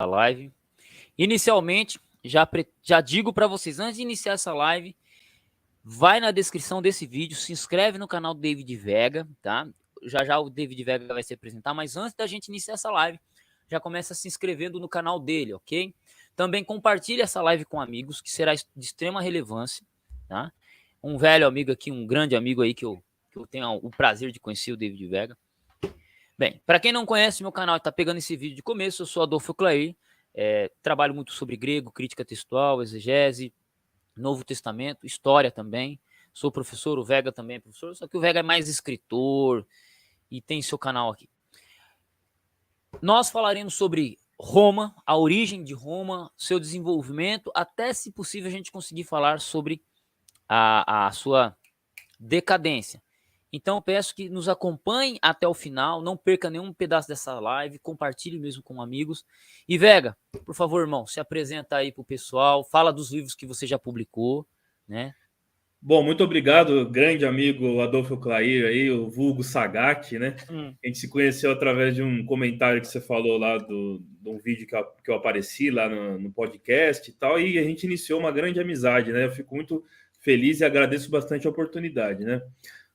live. Inicialmente, já digo para vocês, antes de iniciar essa live, vai na descrição desse vídeo, se inscreve no canal do David Vega, tá? Já o David Vega vai se apresentar, mas antes da gente iniciar essa live, já começa se inscrevendo no canal dele, ok? Também compartilhe essa live com amigos, que será de extrema relevância, tá? Um velho amigo aqui, um grande amigo aí que eu tenho o prazer de conhecer, o David Vega. Bem, para quem não conhece meu canal e está pegando esse vídeo de começo, eu sou Adolfo Clair, trabalho muito sobre grego, crítica textual, exegese, Novo Testamento, história também. Sou professor, o Vega também é professor, só que o Vega é mais escritor e tem seu canal aqui. Nós falaremos sobre Roma, a origem de Roma, seu desenvolvimento, até se possível a gente conseguir falar sobre a sua decadência. Então eu peço que nos acompanhe até o final, não perca nenhum pedaço dessa live, compartilhe mesmo com amigos. E Vega, por favor, irmão, se apresenta aí pro pessoal, fala dos livros que você já publicou, né? Bom, muito obrigado, grande amigo Adolfo Clair, aí, o vulgo Sagat, né? A gente se conheceu através de um comentário que você falou lá de um vídeo que eu apareci lá no podcast e tal, e a gente iniciou uma grande amizade, né? Eu fico muito feliz e agradeço bastante a oportunidade, né?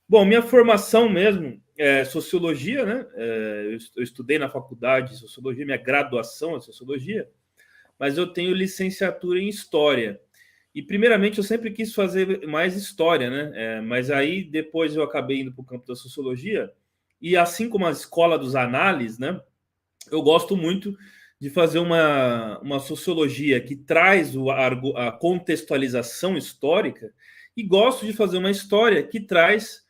Bom, minha formação mesmo é sociologia, né? Eu estudei na faculdade de sociologia, minha graduação é sociologia, mas eu tenho licenciatura em história. E, primeiramente, eu sempre quis fazer mais história, né? Mas aí, depois, eu acabei indo para o campo da sociologia. E, assim como a escola dos análises, né? Eu gosto muito de fazer uma sociologia que traz a contextualização histórica e gosto de fazer uma história que traz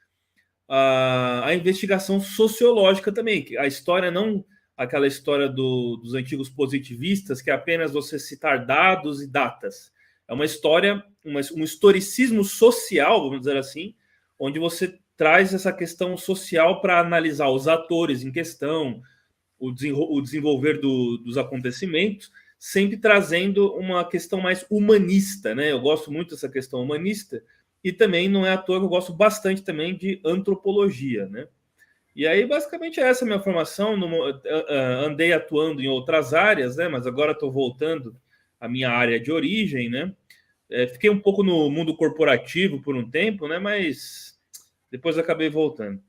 a investigação sociológica também. A história não aquela história dos antigos positivistas, que é apenas você citar dados e datas. É uma história, um historicismo social, vamos dizer assim, onde você traz essa questão social para analisar os atores em questão, o desenvolver dos acontecimentos, sempre trazendo uma questão mais humanista, né? Eu gosto muito dessa questão humanista, e também não é à toa que eu gosto bastante também de antropologia, né? E aí, basicamente, essa é a minha formação. Andei atuando em outras áreas, né? Mas agora estou voltando à minha área de origem, né? Fiquei um pouco no mundo corporativo por um tempo, né? Mas depois acabei voltando.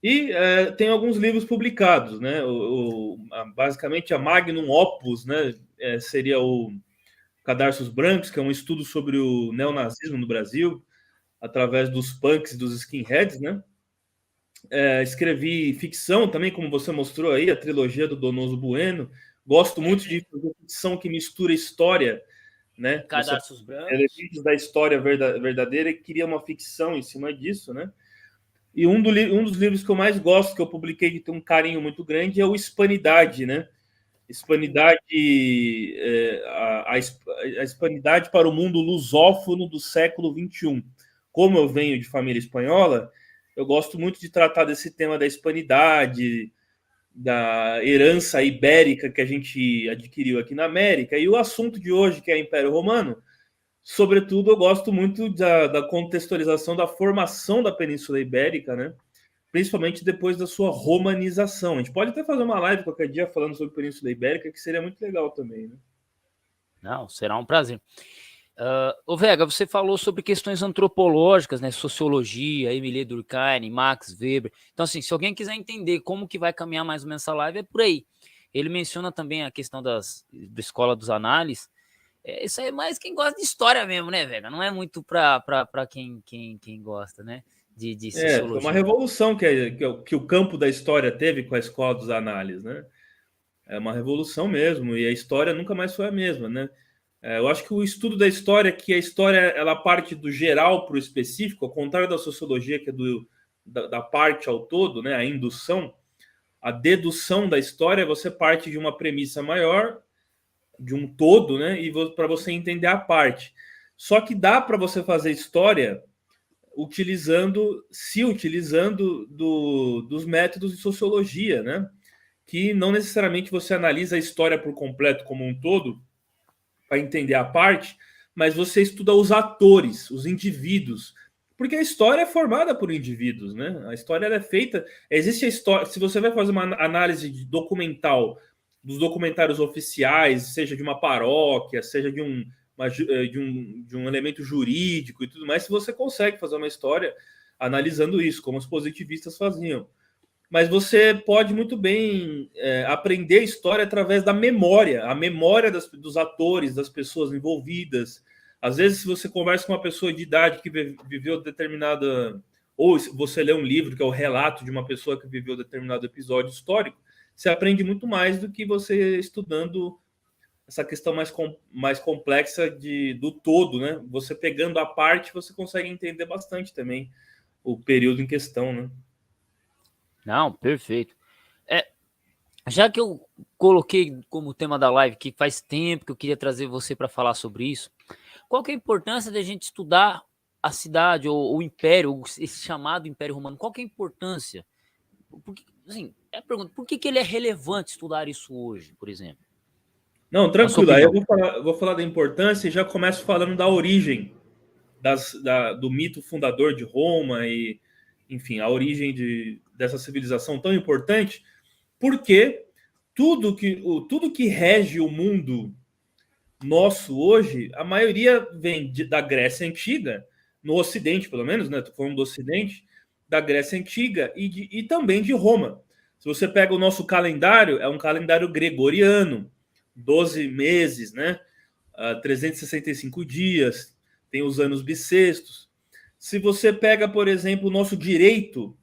E tem alguns livros publicados, né? Basicamente, a Magnum Opus, né? Seria o Cadarços Brancos, que é um estudo sobre o neonazismo no Brasil, através dos punks e dos skinheads, né? Escrevi ficção também, como você mostrou aí, a trilogia do Donoso Bueno. Gosto muito de fazer ficção que mistura história, né? Cadarços Brancos. Elementos da história verdadeira e cria uma ficção em cima disso, né? E um dos livros que eu mais gosto, que eu publiquei, que tem um carinho muito grande, é o Hispanidade, né? Hispanidade, a hispanidade para o mundo lusófono do século XXI. Como eu venho de família espanhola, eu gosto muito de tratar desse tema da hispanidade, da herança ibérica que a gente adquiriu aqui na América. E o assunto de hoje, que é Império Romano, sobretudo eu gosto muito da contextualização da formação da Península Ibérica, né? Principalmente depois da sua romanização. A gente pode até fazer uma live qualquer dia falando sobre a Península Ibérica, que seria muito legal também, né? Não, será um prazer. Ô Vega, você falou sobre questões antropológicas, né? Sociologia, Emile Durkheim, Max Weber. Então, assim, se alguém quiser entender como que vai caminhar mais ou menos essa live, é por aí. Ele menciona também a questão da escola dos análises. Isso aí é mais quem gosta de história mesmo, né, Vega? Não é muito para quem gosta, né? De Foi uma sociologia. revolução que o campo da história teve com a escola dos análises, né? É uma revolução mesmo, e a história nunca mais foi a mesma, né? Eu acho que o estudo da história, que a história ela parte do geral para o específico, ao contrário da sociologia, que é da parte ao todo, né? A indução, a dedução da história, você parte de uma premissa maior, de um todo, né? E para você entender a parte. Só que dá para você fazer história se utilizando dos métodos de sociologia, né? Que não necessariamente você analisa a história por completo como um todo para entender a parte, mas você estuda os atores, os indivíduos, porque a história é formada por indivíduos, né? A história ela é feita, existe a história. Se você vai fazer uma análise documental dos documentários oficiais, seja de uma paróquia, seja de um elemento jurídico e tudo mais, se você consegue fazer uma história analisando isso, como os positivistas faziam. Mas você pode muito bem aprender a história através da memória, a memória dos atores, das pessoas envolvidas. Às vezes, se você conversa com uma pessoa de idade que viveu determinada... Ou você lê um livro que é o relato de uma pessoa que viveu determinado episódio histórico, você aprende muito mais do que você estudando essa questão mais complexa do todo, né? Você pegando a parte, você consegue entender bastante também o período em questão, né? Não, perfeito. Já que eu coloquei como tema da live que faz tempo que eu queria trazer você para falar sobre isso, qual que é a importância da gente estudar a cidade ou o império, esse chamado Império Romano? Qual que é a importância? Porque, assim, pergunta, por que ele é relevante estudar isso hoje, por exemplo? Não, tranquilo. Aí eu vou falar da importância e já começo falando da origem do mito fundador de Roma e, enfim, a origem dessa civilização tão importante, porque tudo que rege o mundo nosso hoje, a maioria vem da Grécia Antiga, no Ocidente, pelo menos, né? Estou falando do Ocidente, da Grécia Antiga e também de Roma. Se você pega o nosso calendário, é um calendário gregoriano, 12 meses, né? 365 dias, tem os anos bissextos. Se você pega, por exemplo, o nosso direito,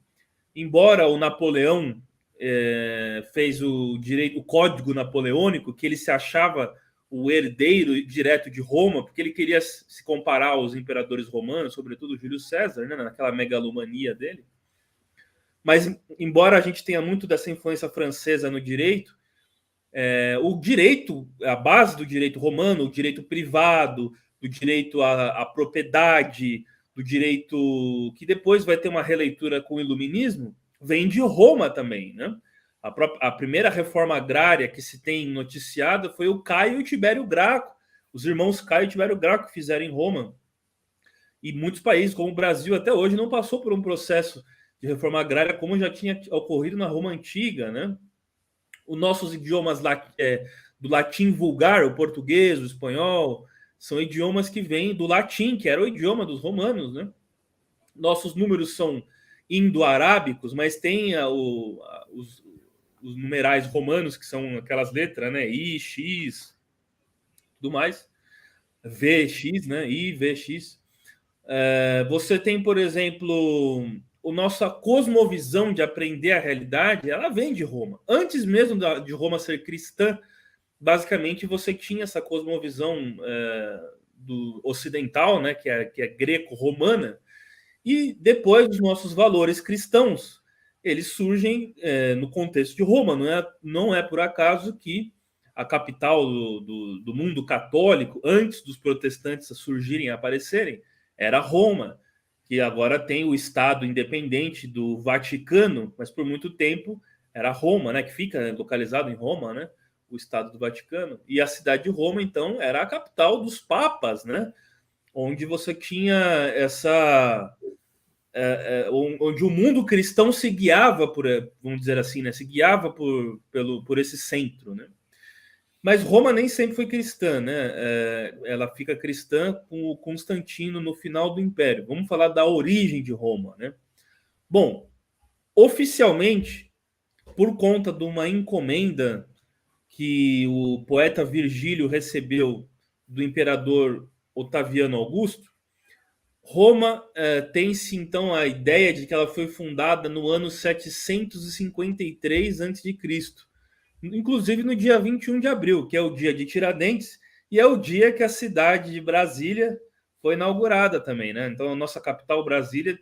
embora o Napoleão fez o Código Napoleônico, que ele se achava o herdeiro direto de Roma, porque ele queria se comparar aos imperadores romanos, sobretudo Júlio César, né, naquela megalomania dele. Mas, embora a gente tenha muito dessa influência francesa no direito, o direito, a base do direito romano, o direito privado, do direito à propriedade, do direito que depois vai ter uma releitura com o iluminismo, vem de Roma também, né? A primeira reforma agrária que se tem noticiada foi o Caio e o Tibério Graco, os irmãos Caio e Tibério Graco que fizeram em Roma. E muitos países, como o Brasil, até hoje não passou por um processo de reforma agrária como já tinha ocorrido na Roma Antiga, né? Os nossos idiomas do latim vulgar, o português, o espanhol, são idiomas que vêm do latim, que era o idioma dos romanos, né? Nossos números são indo-arábicos, mas tem os numerais romanos, que são aquelas letras, né? I, X, tudo mais. VX, né? I, VX. Você tem, por exemplo, a nossa cosmovisão de aprender a realidade, ela vem de Roma. Antes mesmo de Roma ser cristã, basicamente você tinha essa cosmovisão do ocidental, né? Que é greco-romana, e depois os nossos valores cristãos, eles surgem no contexto de Roma. Não é por acaso que a capital do mundo católico, antes dos protestantes surgirem e aparecerem, era Roma, que agora tem o Estado independente do Vaticano, mas por muito tempo era Roma, né, que fica localizado em Roma, né, o Estado do Vaticano. E a cidade de Roma, então, era a capital dos papas, né, onde você tinha onde o mundo cristão se guiava vamos dizer assim, né, se guiava por esse centro, né. Mas Roma nem sempre foi cristã, né? Ela fica cristã com o Constantino no final do Império. Vamos falar da origem de Roma, né? Bom, oficialmente, por conta de uma encomenda que o poeta Virgílio recebeu do imperador Otaviano Augusto, Roma tem-se então a ideia de que ela foi fundada no ano 753 a.C., inclusive no dia 21 de abril, que é o dia de Tiradentes, e é o dia que a cidade de Brasília foi inaugurada também, né? Então, a nossa capital, Brasília,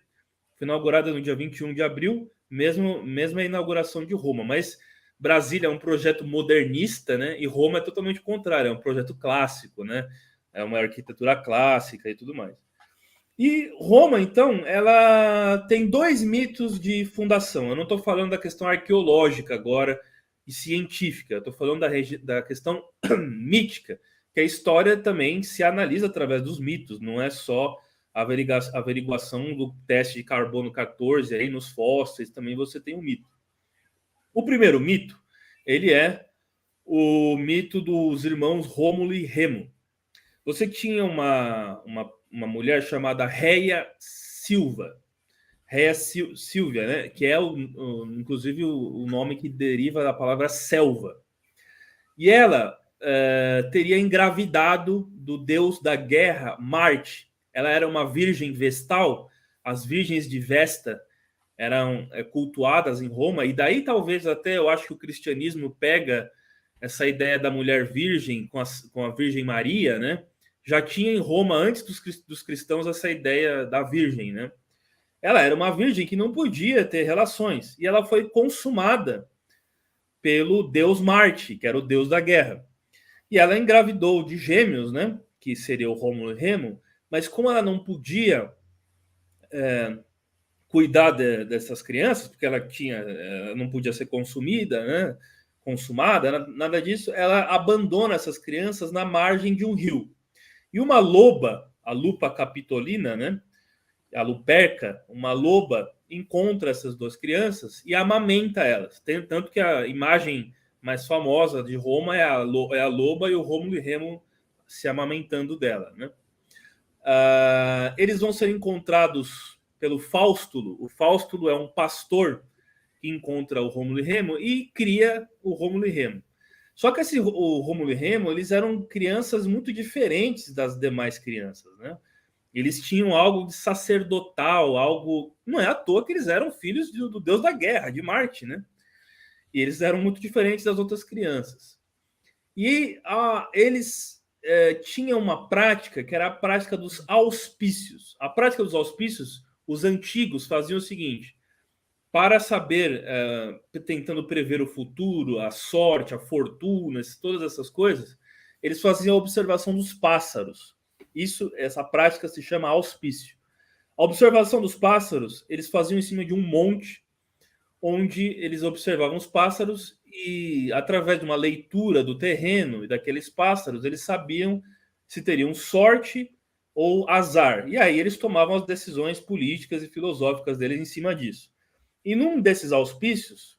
foi inaugurada no dia 21 de abril, mesmo a inauguração de Roma. Mas Brasília é um projeto modernista, né? E Roma é totalmente o contrário, é um projeto clássico, né? É uma arquitetura clássica e tudo mais. E Roma, então, ela tem dois mitos de fundação. Eu não estou falando da questão arqueológica agora, e científica. Eu estou falando da questão mítica, que a história também se analisa através dos mitos, não é só a averiguação do teste de carbono 14, aí nos fósseis também você tem um mito. O primeiro mito, ele é o mito dos irmãos Rômulo e Remo. Você tinha uma mulher chamada Réia Silva. Réia Silvia, né? Que é, inclusive, o nome que deriva da palavra selva. E ela teria engravidado do deus da guerra, Marte. Ela era uma virgem vestal. As virgens de Vesta eram cultuadas em Roma. E daí, talvez, até eu acho que o cristianismo pega essa ideia da mulher virgem com a Virgem Maria, né? Já tinha em Roma, antes dos cristãos, essa ideia da virgem, né? Ela era uma virgem que não podia ter relações. E ela foi consumada pelo deus Marte, que era o deus da guerra. E ela engravidou de gêmeos, né? Que seria o Rômulo e Remo. Mas como ela não podia cuidar dessas crianças, porque ela não podia ser consumida, né? Consumada, nada disso, ela abandona essas crianças na margem de um rio. E uma loba, a Lupa Capitolina, né? A Luperca, uma loba, encontra essas duas crianças e amamenta elas. Tanto que a imagem mais famosa de Roma é a loba e o Rômulo e Remo se amamentando dela, né? Eles vão ser encontrados pelo Faustulo. O Faustulo é um pastor que encontra o Rômulo e Remo e cria o Rômulo e Remo. Só que o Rômulo e Remo, eles eram crianças muito diferentes das demais crianças, né? Eles tinham algo de sacerdotal, algo... Não é à toa que eles eram filhos do deus da guerra, de Marte, né? E eles eram muito diferentes das outras crianças. E eles tinham uma prática, que era a prática dos auspícios. A prática dos auspícios, os antigos faziam o seguinte: para saber, tentando prever o futuro, a sorte, a fortuna, todas essas coisas, eles faziam a observação dos pássaros. Essa prática se chama auspício. A observação dos pássaros, eles faziam em cima de um monte, onde eles observavam os pássaros e, através de uma leitura do terreno e daqueles pássaros, eles sabiam se teriam sorte ou azar. E aí eles tomavam as decisões políticas e filosóficas deles em cima disso. E num desses auspícios,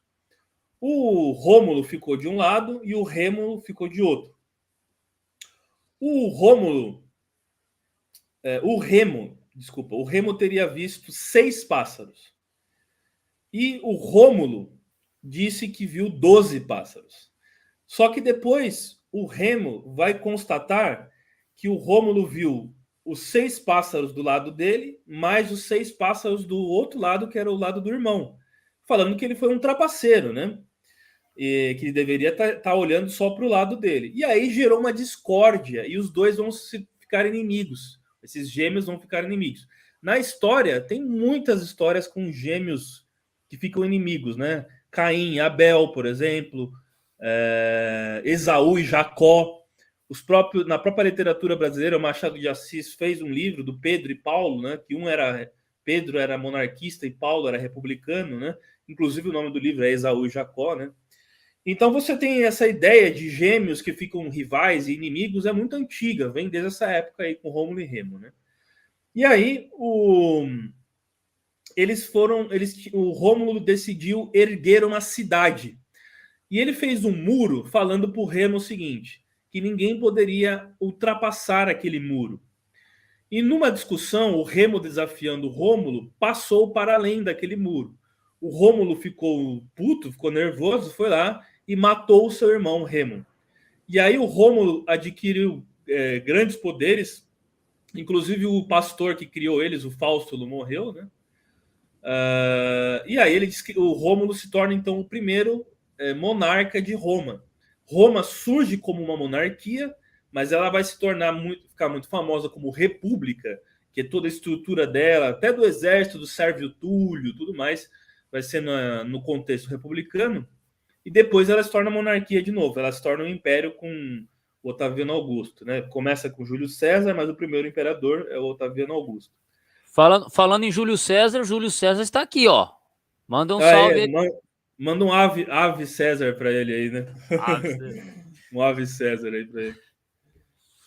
o Rômulo ficou de um lado e o Rêmulo ficou de outro. O Remo teria visto 6 pássaros. E o Rômulo disse que viu 12 pássaros. Só que depois o Remo vai constatar que o Rômulo viu os 6 pássaros do lado dele, mais os 6 pássaros do outro lado, que era o lado do irmão. Falando que ele foi um trapaceiro, né? E que ele deveria estar olhando só para o lado dele. E aí gerou uma discórdia e os dois vão ficar inimigos. Esses gêmeos vão ficar inimigos. Na história, tem muitas histórias com gêmeos que ficam inimigos, né? Caim e Abel, por exemplo, Esaú e Jacó. Na própria literatura brasileira, o Machado de Assis fez um livro do Pedro e Paulo, né? Que Pedro era monarquista e Paulo era republicano, né? Inclusive o nome do livro é Esaú e Jacó, né? Então você tem essa ideia de gêmeos que ficam rivais e inimigos, é muito antiga, vem desde essa época aí com Rômulo e Remo, né? E aí o Rômulo decidiu erguer uma cidade. E ele fez um muro falando para o Remo o seguinte: que ninguém poderia ultrapassar aquele muro. E numa discussão, o Remo desafiando o Rômulo passou para além daquele muro. O Rômulo ficou puto, ficou nervoso, foi lá e matou o seu irmão Remo. E aí o Rômulo adquiriu grandes poderes, inclusive o pastor que criou eles, o Faustulo, morreu, né? E aí ele diz que o Rômulo se torna então o primeiro monarca de Roma. Roma surge como uma monarquia, mas ela vai se tornar ficar muito famosa como república, que é toda a estrutura dela, até do exército do Sérvio Túlio, tudo mais, vai ser no contexto republicano. E depois ela se torna monarquia de novo. Ela se torna um império com o Otaviano Augusto, né? Começa com Júlio César, mas o primeiro imperador é o Otaviano Augusto. Falando em Júlio César está aqui, ó. Manda um salve aí. Manda um ave César para ele aí, né? Um ave César aí para ele.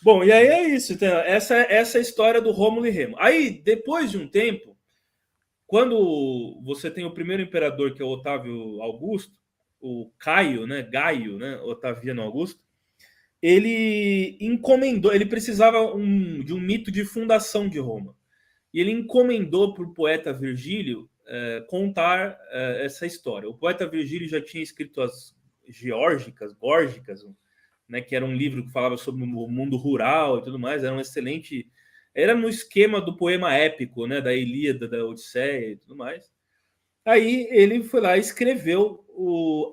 Bom, e aí é isso. Então, essa é a história do Rômulo e Remo. Aí, depois de um tempo, quando você tem o primeiro imperador, que é o Otávio Augusto, o Caio, né, Gaio, né, Otaviano Augusto, ele encomendou, ele precisava de um mito de fundação de Roma. E ele encomendou para o poeta Virgílio contar essa história. O poeta Virgílio já tinha escrito as Górgicas, né, que era um livro que falava sobre o mundo rural e tudo mais. Era um excelente... Era no esquema do poema épico, né, da Ilíada, da Odisseia e tudo mais. Aí ele foi lá e escreveu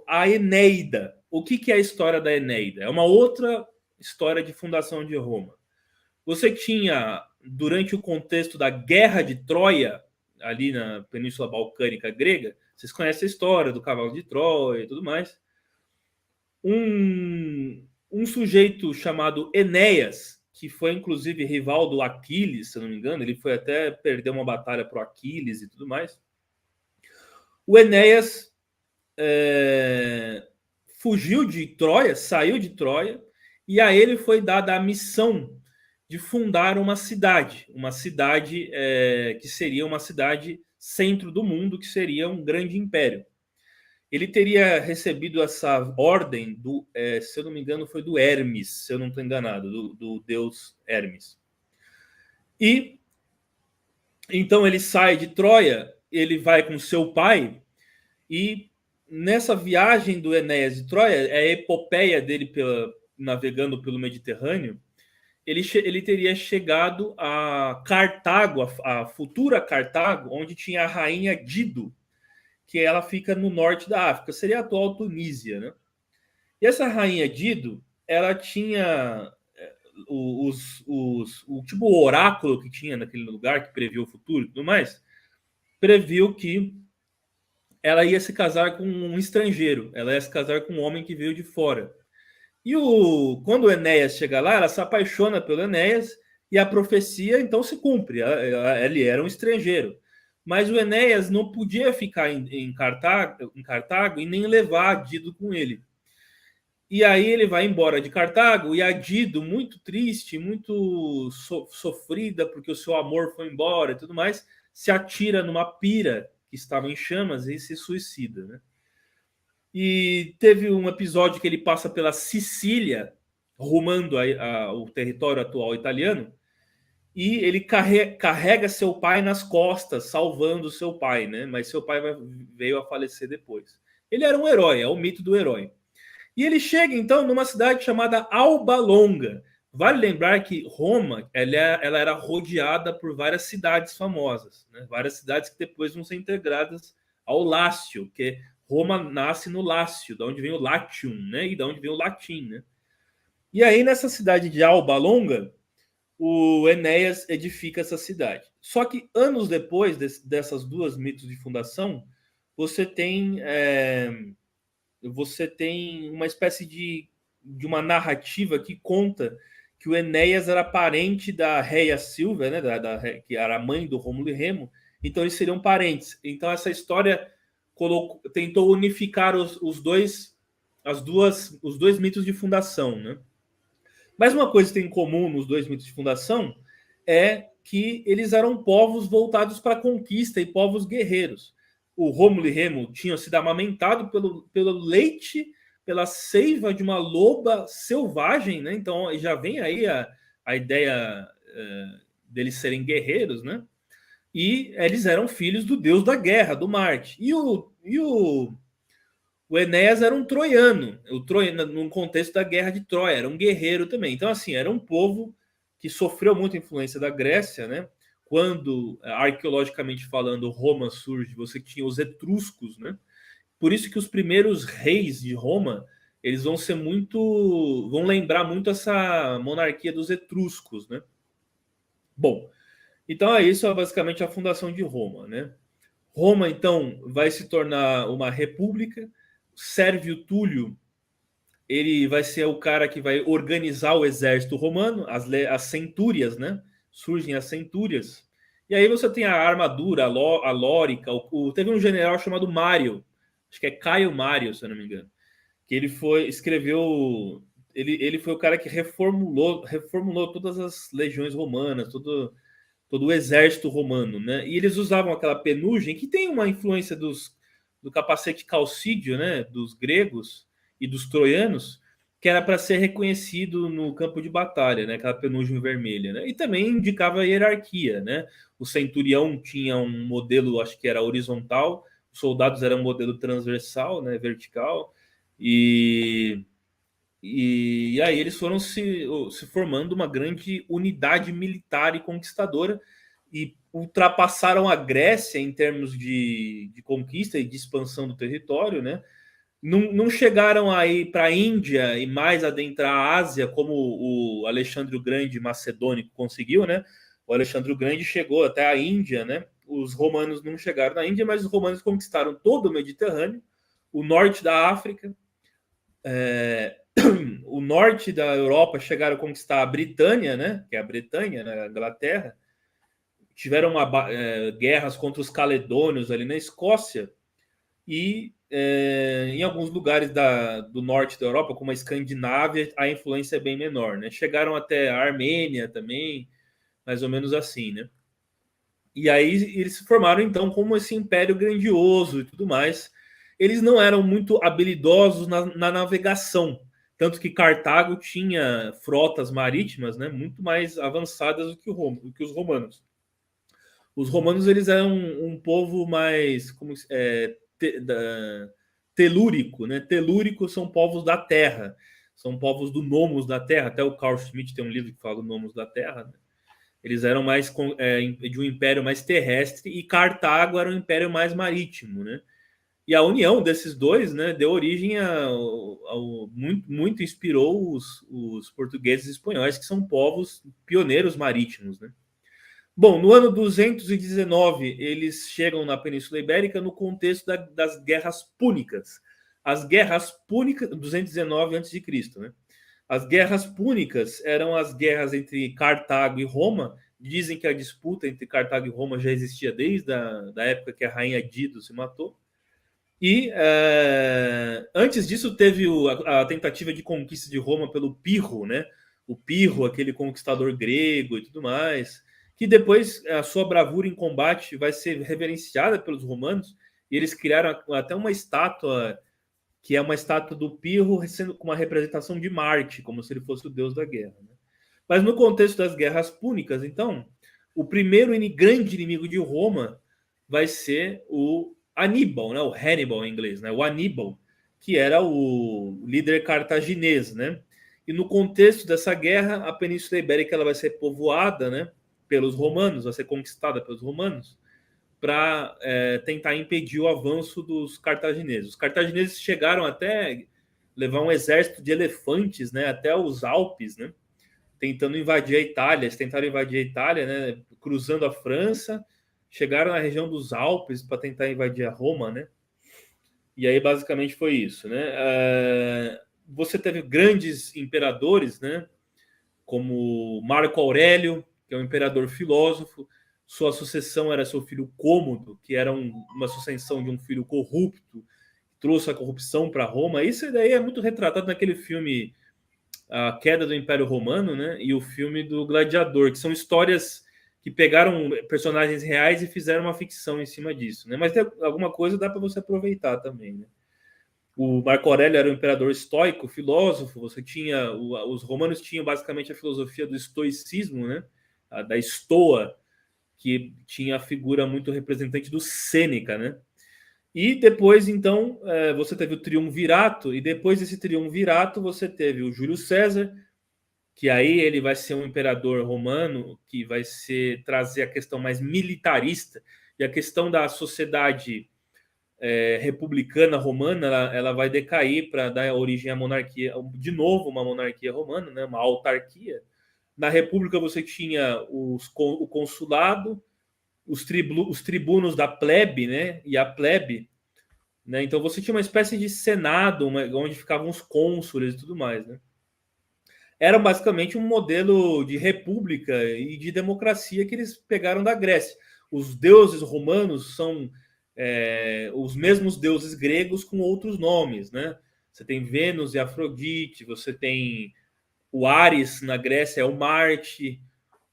a Eneida. O que é a história da Eneida? É uma outra história de fundação de Roma. Você tinha, durante o contexto da Guerra de Troia, ali na Península Balcânica grega, vocês conhecem a história do cavalo de Troia e tudo mais. Um sujeito chamado Enéas, que foi inclusive rival do Aquiles, se eu não me engano, ele foi até perder uma batalha para o Aquiles e tudo mais. O Enéas fugiu de Troia, saiu de Troia, e a ele foi dada a missão de fundar uma cidade que seria uma cidade centro do mundo, que seria um grande império. Ele teria recebido essa ordem se eu não me engano, foi do Hermes, se eu não estou enganado, do deus Hermes. E então ele sai de Troia, ele vai com seu pai, e nessa viagem do Enéas de Troia, a epopeia dele navegando pelo Mediterrâneo, ele teria chegado a Cartago, a futura Cartago, onde tinha a rainha Dido, que ela fica no norte da África, seria a atual Tunísia, né? E essa rainha Dido, ela tinha o tipo o oráculo que tinha naquele lugar, que previu o futuro e tudo mais, previu que ela ia se casar com um estrangeiro, ela ia se casar com um homem que veio de fora. E quando o Enéas chega lá, ela se apaixona pelo Enéas e a profecia então se cumpre. Ele era um estrangeiro. Mas o Enéas não podia ficar em Cartago e nem levar Dido com ele. E aí ele vai embora de Cartago e a Dido, muito triste, muito sofrida porque o seu amor foi embora e tudo mais, se atira numa pira que estava em chamas e se suicida, né? E teve um episódio que ele passa pela Sicília, rumando o território atual italiano, e ele carrega seu pai nas costas, salvando seu pai, né? Mas seu pai veio a falecer depois. Ele era um herói, é o mito do herói. E ele chega, então, numa cidade chamada Alba Longa. Vale lembrar que Roma ela era rodeada por várias cidades famosas, né? Várias cidades que depois vão ser integradas ao Lácio, que Roma nasce no Lácio, de onde vem o Latium, né? E de onde vem o latim, né? E aí, nessa cidade de Alba Longa, o Enéas edifica essa cidade. Só que anos depois dessas duas mitos de fundação, você tem uma espécie de uma narrativa que conta que o Enéas era parente da Réia Silvia, né, que era a mãe do Rômulo e Remo, então eles seriam parentes. Então essa história tentou unificar os dois mitos de fundação, né? Mas uma coisa que tem em comum nos dois mitos de fundação é que eles eram povos voltados para a conquista e povos guerreiros. O Rômulo e Remo tinham sido amamentados pelo leite, pela seiva de uma loba selvagem, né? Então já vem aí a ideia deles serem guerreiros, né? E eles eram filhos do deus da guerra, do Marte. E o Enéas era um troiano, no contexto da guerra de Troia, era um guerreiro também. Então, assim, era um povo que sofreu muita influência da Grécia, né? Quando, arqueologicamente falando, Roma surge, você tinha os etruscos, né? Por isso que os primeiros reis de Roma, eles vão lembrar muito essa monarquia dos etruscos, né? Bom, então isso é basicamente a fundação de Roma, né? Roma, então, vai se tornar uma república. Sérvio Túlio, ele vai ser o cara que vai organizar o exército romano, as centúrias, né? Surgem as centúrias. E aí você tem a armadura, a lórica. Teve um general chamado Mário, acho que é Caio Mário, se eu não me engano, que ele foi o cara que reformulou todas as legiões romanas, todo o exército romano, né? E eles usavam aquela penugem que tem uma influência do capacete calcídio, né, dos gregos e dos troianos, que era para ser reconhecido no campo de batalha, né, aquela penugem vermelha, né, e também indicava a hierarquia, né, o centurião tinha um modelo, acho que era horizontal, os soldados eram um modelo transversal, né, vertical, e aí eles foram se formando uma grande unidade militar e conquistadora e ultrapassaram a Grécia em termos de conquista e de expansão do território, né? Não chegaram aí para a Índia e mais adentrar a Ásia como o Alexandre o Grande macedônico conseguiu, né? O Alexandre o Grande chegou até a Índia, né? Os romanos não chegaram na Índia, mas os romanos conquistaram todo o Mediterrâneo, o norte da África, o norte da Europa, chegaram a conquistar a Britânia, né? Que é a Bretanha, né? A Inglaterra. Tiveram guerras contra os caledônios ali na Escócia e em alguns lugares do norte da Europa, como a Escandinávia, a influência é bem menor, né? Chegaram até a Armênia também, mais ou menos assim, né? E aí eles se formaram então como esse império grandioso e tudo mais. Eles não eram muito habilidosos na navegação, tanto que Cartago tinha frotas marítimas, né, muito mais avançadas do que os romanos. Os romanos eles eram um povo mais telúrico, né? Telúrico são povos da terra, são povos do nomos da terra. Até o Carl Schmitt tem um livro que fala do nomos da terra, né? Eles eram mais de um império mais terrestre e Cartago era um império mais marítimo, né? E a união desses dois, né, deu origem muito inspirou os portugueses e espanhóis, que são povos pioneiros marítimos, né? Bom, no ano 219, eles chegam na Península Ibérica no contexto das Guerras Púnicas. As Guerras Púnicas, 219 a.C., né? As Guerras Púnicas eram as guerras entre Cartago e Roma. Dizem que a disputa entre Cartago e Roma já existia desde a época que a rainha Dido se matou. E antes disso teve a tentativa de conquista de Roma pelo Pirro, né? O Pirro, aquele conquistador grego e tudo mais, que depois a sua bravura em combate vai ser reverenciada pelos romanos, e eles criaram até uma estátua, que é uma estátua do Pirro sendo com uma representação de Marte, como se ele fosse o deus da guerra, né? Mas no contexto das guerras púnicas, então, o primeiro grande inimigo de Roma vai ser o Aníbal, né? O Hannibal em inglês, né? O Aníbal, que era o líder cartaginês, né? E no contexto dessa guerra, a Península Ibérica ela vai ser povoada, né, pelos romanos, vai ser conquistada pelos romanos, para tentar impedir o avanço dos cartagineses. Os cartagineses chegaram até levar um exército de elefantes, né, até os Alpes, né, tentando invadir a Itália. Eles tentaram invadir a Itália, né, cruzando a França, chegaram na região dos Alpes para tentar invadir a Roma, né? E aí basicamente foi isso, né? Você teve grandes imperadores, né? Como Marco Aurélio, que é um imperador filósofo. Sua sucessão era seu filho Cômodo, que era uma sucessão de um filho corrupto, que trouxe a corrupção para Roma. Isso daí é muito retratado naquele filme A Queda do Império Romano, né? E o filme do Gladiador, que são histórias que pegaram personagens reais e fizeram uma ficção em cima disso, né? Mas tem alguma coisa dá para você aproveitar também, né? O Marco Aurélio era um imperador estoico, filósofo. Você tinha os romanos tinham basicamente a filosofia do estoicismo, né? Da estoa, que tinha a figura muito representante do Sêneca, né? E depois, então, você teve o triunvirato, e depois desse triunvirato você teve o Júlio César, que aí ele vai ser um imperador romano que vai trazer a questão mais militarista, e a questão da sociedade republicana romana, ela vai decair para dar origem à monarquia, de novo uma monarquia romana, né, uma autarquia. Na república você tinha o consulado, os tribunos da plebe, né, e a plebe, né, então você tinha uma espécie de senado, onde ficavam os cônsules e tudo mais, né. Era basicamente um modelo de república e de democracia que eles pegaram da Grécia. Os deuses romanos são os mesmos deuses gregos com outros nomes, né? Você tem Vênus e Afrodite, você tem o Ares na Grécia, é o Marte,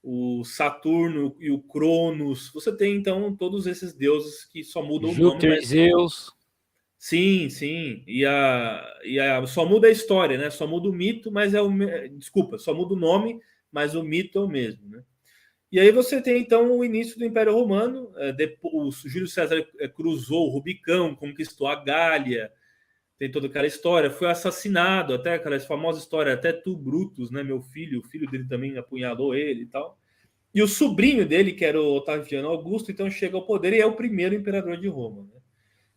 o Saturno e o Cronos. Você tem, então, todos esses deuses que só mudam o nome, Júpiter, mas Zeus. Sim, sim. Só muda a história, né? Só muda o mito, mas desculpa, só muda o nome, mas o mito é o mesmo, né? E aí você tem então o início do Império Romano. O Júlio César cruzou o Rubicão, conquistou a Gália, tem toda aquela história. Foi assassinado, até aquela famosa história, até tu, Brutus, né? Meu filho, o filho dele também apunhalou ele e tal. E o sobrinho dele, que era o Otaviano Augusto, então chega ao poder e é o primeiro imperador de Roma, né?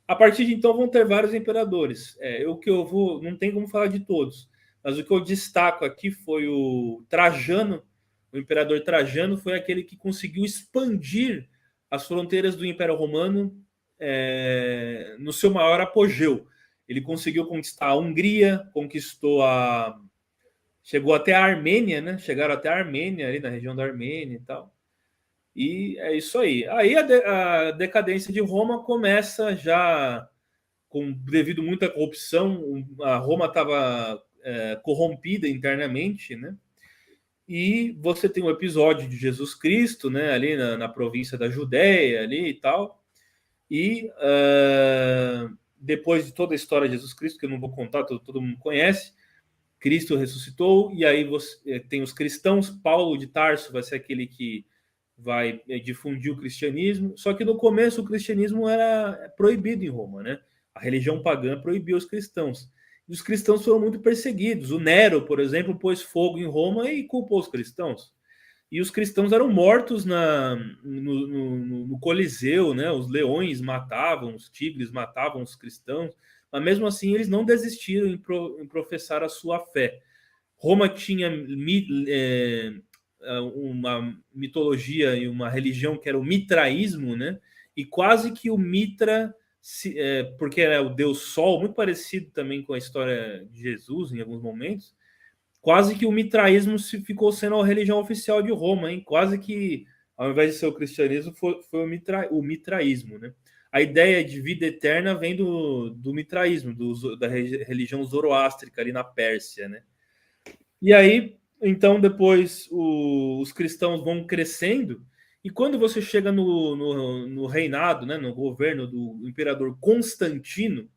A partir de então vão ter vários imperadores. O que eu vou, não tem como falar de todos, mas o que eu destaco aqui foi o Trajano. O imperador Trajano foi aquele que conseguiu expandir as fronteiras do Império Romano no seu maior apogeu. Ele conseguiu conquistar a Hungria, chegou até a Armênia, né? Chegaram até a Armênia, ali na região da Armênia e tal. E é isso aí. Aí a decadência de Roma começa já devido a muita corrupção. A Roma estava corrompida internamente, né? E você tem um episódio de Jesus Cristo, né? Ali na província da Judéia, ali e tal. E depois de toda a história de Jesus Cristo, que eu não vou contar, todo mundo conhece, Cristo ressuscitou, e aí você tem os cristãos. Paulo de Tarso vai ser aquele que vai difundir o cristianismo. Só que no começo o cristianismo era proibido em Roma, né? A religião pagã proibia os cristãos. E os cristãos foram muito perseguidos. O Nero, por exemplo, pôs fogo em Roma e culpou os cristãos. E os cristãos eram mortos no Coliseu, né? Os leões matavam, os tigres matavam os cristãos, mas mesmo assim eles não desistiram em professar a sua fé. Roma tinha uma mitologia e uma religião que era o mitraísmo, né? E quase que o Mitra, porque era o deus Sol, muito parecido também com a história de Jesus em alguns momentos, quase que o mitraísmo ficou sendo a religião oficial de Roma, hein? Quase que, ao invés de ser o cristianismo, foi o mitraísmo, né? A ideia de vida eterna vem do mitraísmo, da religião zoroástrica ali na Pérsia, né? E aí, então, depois os cristãos vão crescendo, e quando você chega no reinado, né, no governo do imperador Constantino,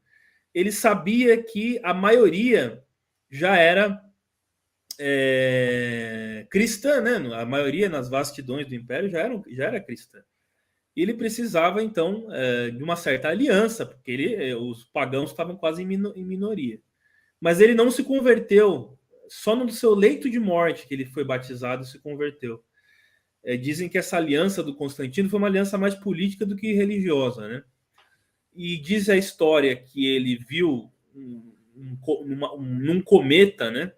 ele sabia que a maioria já era cristã, né? A maioria nas vastidões do império já era cristã. E ele precisava, então, de uma certa aliança, porque os pagãos estavam quase em minoria. Mas ele não se converteu, só no seu leito de morte que ele foi batizado e se converteu. Dizem que essa aliança do Constantino foi uma aliança mais política do que religiosa, né? E diz a história que ele viu num cometa, né?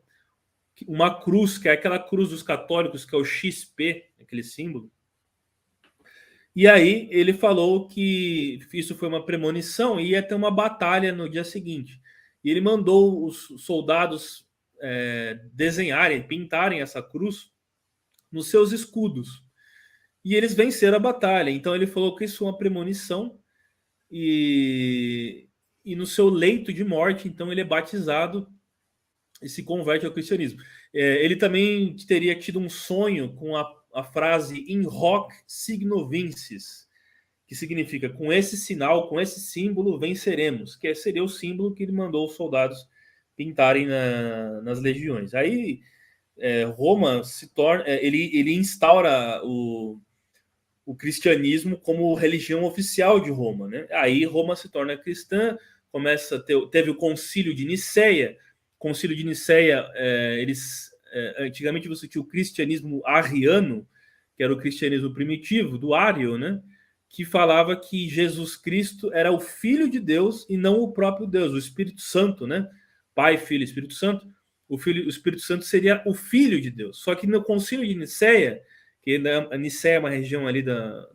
Uma cruz, que é aquela cruz dos católicos, que é o XP, aquele símbolo. E aí ele falou que isso foi uma premonição e ia ter uma batalha no dia seguinte. E ele mandou os soldados desenharem, pintarem essa cruz nos seus escudos. E eles venceram a batalha. Então ele falou que isso é uma premonição. E no seu leito de morte, então ele é batizado e se converte ao cristianismo. Ele também teria tido um sonho com a frase in hoc signo vinces, que significa com esse sinal, com esse símbolo venceremos, que seria o símbolo que ele mandou os soldados pintarem nas legiões. Aí Roma se torna, ele instaura o cristianismo como religião oficial de Roma, né? Aí Roma se torna cristã, teve o Concílio de Nicéia. Concílio de Nicéia, antigamente você tinha o cristianismo arriano, que era o cristianismo primitivo, do Ário, né? Que falava que Jesus Cristo era o Filho de Deus e não o próprio Deus, o Espírito Santo, né? Pai, Filho e Espírito Santo. O Espírito Santo seria o Filho de Deus. Só que no Concílio de Nicéia, que a Nicéia é uma região ali da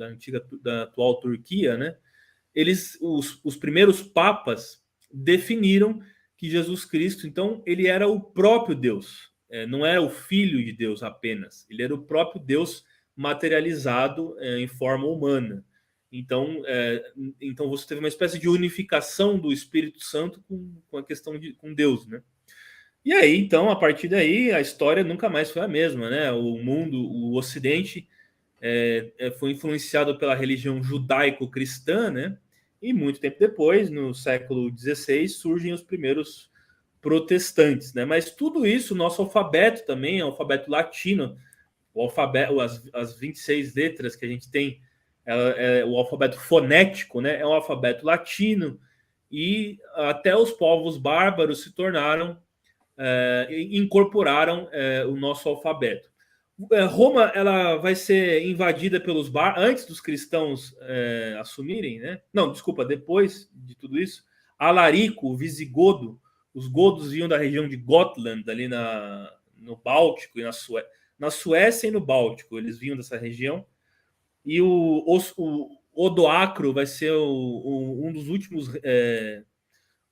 antiga, da atual Turquia, né? Os primeiros papas definiram que Jesus Cristo, então, ele era o próprio Deus, não era o Filho de Deus apenas, ele era o próprio Deus materializado em forma humana. Então você teve uma espécie de unificação do Espírito Santo com a questão com Deus, né? E aí, então, a partir daí, a história nunca mais foi a mesma, né? O Ocidente foi influenciado pela religião judaico-cristã, né? E muito tempo depois, no século XVI, surgem os primeiros protestantes, né? Mas tudo isso, nosso alfabeto também é um alfabeto latino. O alfabeto, as 26 letras que a gente tem, o alfabeto fonético, né? É um alfabeto latino. E até os povos bárbaros se tornaram, incorporaram o nosso alfabeto. Roma, ela vai ser invadida pelos antes dos cristãos assumirem, né? Não, desculpa, depois de tudo isso, Alarico, o visigodo, os godos vinham da região de Gotland, ali no Báltico e na Suécia e no Báltico, eles vinham dessa região. E o Odoacro vai ser um dos últimos,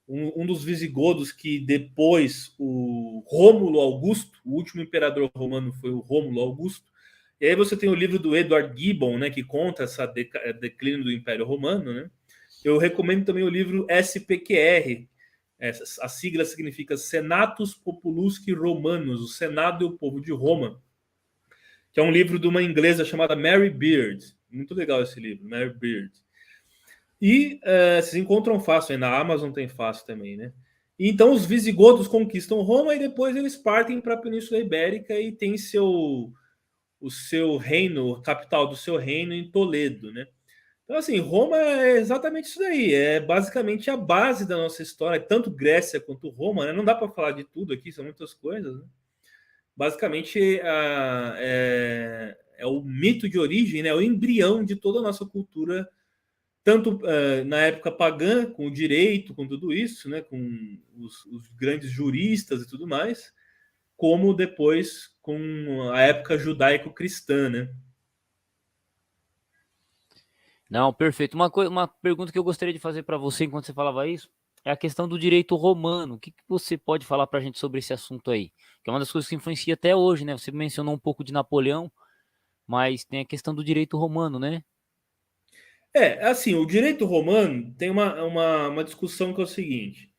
um dos visigodos que depois o Rômulo Augusto, o último imperador romano foi o Rômulo Augusto. E aí você tem o livro do Edward Gibbon, né, que conta essa declínio do Império Romano, né? Eu recomendo também o livro SPQR. A sigla significa Senatus Populusque Romanus, o Senado e o Povo de Roma, que é um livro de uma inglesa chamada Mary Beard. Muito legal esse livro, Mary Beard. E vocês encontram fácil, aí na Amazon tem fácil também, né? E então os visigodos conquistam Roma e depois eles partem para a Península Ibérica e tem o seu reino, a capital do seu reino em Toledo, né? Então, assim, Roma é exatamente isso daí, é basicamente a base da nossa história, tanto Grécia quanto Roma, né? Não dá para falar de tudo aqui, são muitas coisas, né? Basicamente é o mito de origem, né? O embrião de toda a nossa cultura, tanto na época pagã, com o direito, com tudo isso, né? Com os grandes juristas e tudo mais, como depois com a época judaico-cristã, né? Não, perfeito. Uma pergunta que eu gostaria de fazer para você enquanto você falava isso é a questão do direito romano. O que você pode falar para a gente sobre esse assunto aí? Que é uma das coisas que influencia até hoje, né? Você mencionou um pouco de Napoleão, mas tem a questão do direito romano, né? Assim, o direito romano tem uma discussão que é o seguinte: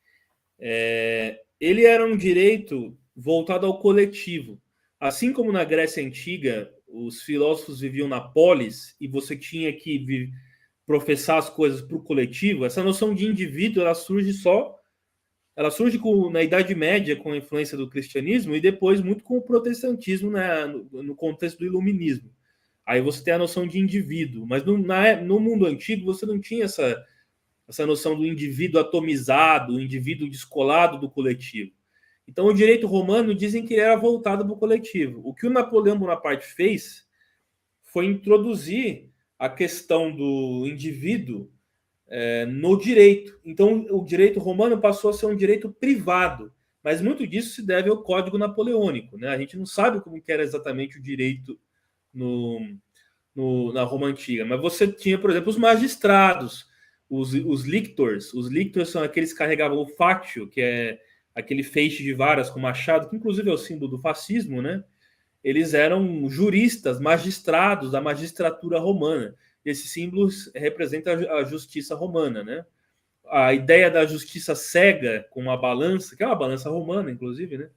ele era um direito voltado ao coletivo. Assim como na Grécia Antiga, os filósofos viviam na polis e você tinha que professar as coisas para o coletivo, essa noção de indivíduo ela surge na Idade Média com a influência do cristianismo e depois muito com o protestantismo, né, no contexto do iluminismo. Aí você tem a noção de indivíduo, mas no mundo antigo você não tinha essa noção do indivíduo atomizado, o indivíduo descolado do coletivo. Então, o direito romano dizem que ele era voltado para o coletivo. O que o Napoleão Bonaparte fez foi introduzir a questão do indivíduo no direito. Então, o direito romano passou a ser um direito privado, mas muito disso se deve ao Código Napoleônico, né? A gente não sabe como que era exatamente o direito na Roma Antiga, mas você tinha, por exemplo, os magistrados, os lictors. Os lictors são aqueles que carregavam o fátio, que é aquele feixe de varas com machado, que inclusive é o símbolo do fascismo, né? Eles eram juristas, magistrados da magistratura romana. Esse símbolo representa a justiça romana, né? A ideia da justiça cega com uma balança, que é uma balança romana, inclusive, né?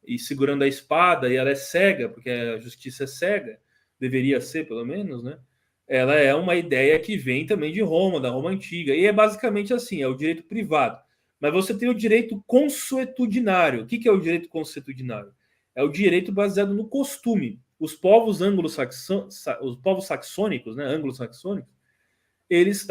E segurando a espada, e ela é cega, porque a justiça é cega, deveria ser, pelo menos, né? Ela é uma ideia que vem também de Roma, da Roma Antiga, e é basicamente assim, é o direito privado. Mas você tem o direito consuetudinário. O que é o direito consuetudinário? É o direito baseado no costume. Os povos os povos saxônicos, né, anglo-saxônicos, eles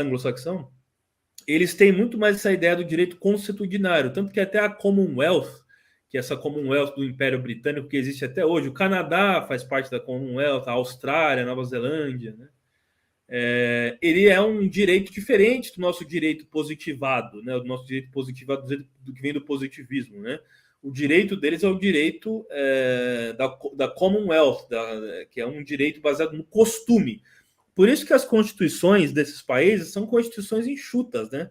têm muito mais essa ideia do direito consuetudinário, tanto que até a Commonwealth, que é essa Commonwealth do Império Britânico que existe até hoje, o Canadá faz parte da Commonwealth, a Austrália, a Nova Zelândia, né? Ele é um direito diferente do nosso direito positivado, né? O nosso direito positivado do que vem do positivismo, né? O direito deles é o direito da Commonwealth, que é um direito baseado no costume. Por isso que as constituições desses países são constituições enxutas, né?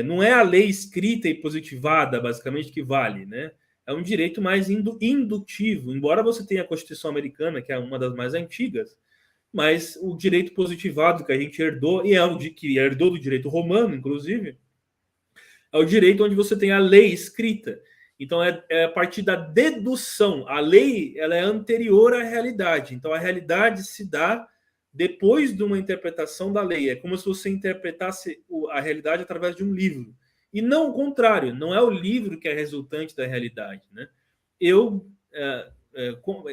Não é a lei escrita e positivada, basicamente, que vale, né? É um direito mais indutivo, embora você tenha a Constituição Americana, que é uma das mais antigas, mas o direito positivado que a gente herdou, e que herdou do direito romano, inclusive, é o direito onde você tem a lei escrita. Então, é a partir da dedução. A lei ela é anterior à realidade. Então, a realidade se dá depois de uma interpretação da lei. É como se você interpretasse a realidade através de um livro. E não o contrário, não é o livro que é resultante da realidade, né?